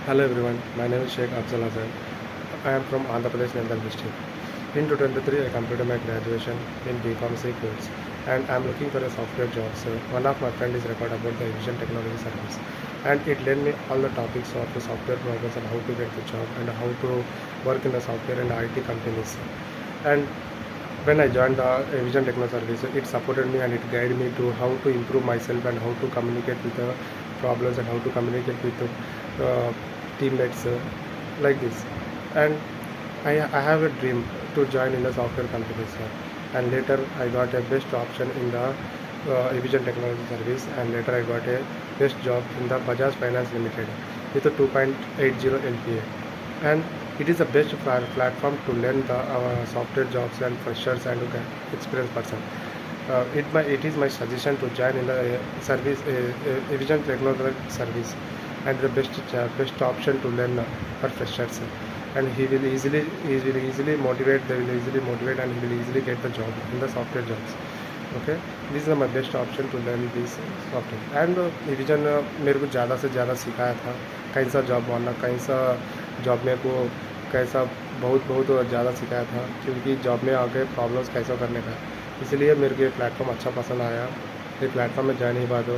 Hello everyone, my name is Shaik Abzal Azad. I am from Andhra Pradesh, Nandyal district. In 2023, I completed my graduation in Pharmacy course and I am looking for a software job. So one of my friends is record about the Evision Technology service and it led me all the topics of the software progress and how to get the job and how to work in the software and IT companies. And when I joined the Evision Technoserve, it supported me and it guided me to how to improve myself and how to communicate with the problems and how to communicate with the teammates like this. And I have a dream to join in the software company, sir. And later I got a best option in the Evision Technology Service, and later I got a best job in the Bajaj Finance Limited with a 2.80 LPA. And it is the best platform to learn the software jobs and freshers and experienced person. It is my suggestion to join in the service Evision Technology Service, and the best option to learn for freshers. And he will easily motivate. They will easily motivate, and he will easily get the job in the software jobs. Okay, these are my best option to learn this software. And Evision मेरे को ज़्यादा से ज़्यादा सिखाया था कहीं सा job मारना, कहीं सा जॉब में को कैसा बहुत ज़्यादा सिखाया था, क्योंकि जॉब में आके प्रॉब्लम्स कैसा करने का। इसलिए मेरे को ये प्लेटफॉर्म अच्छा पसंद आया। ये प्लेटफॉर्म में जाने के बाद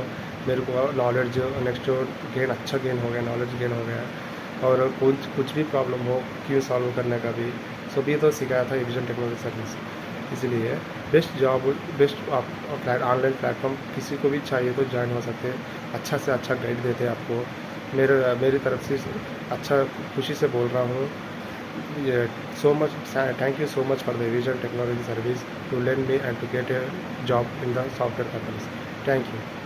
मेरे को नॉलेज नेक्स्ट गेन अच्छा गेन हो गया, नॉलेज गेन हो गया। और कुछ भी प्रॉब्लम हो क्यों सॉल्व करने का भी सभी तो सिखाया था एविजन टेक्नोलॉजी सर्विस। इसलिए best job best online platform किसी को भी चाहिए तो ज्वाइन हो सकते हैं। अच्छा से अच्छा गाइड देते हैं आपको। मेरी तरफ से अच्छा खुशी से बोल रहा हूँ। ये so much thank you so much for the Evision Technology Service to lend me and to get a job in the software companies. Thank you.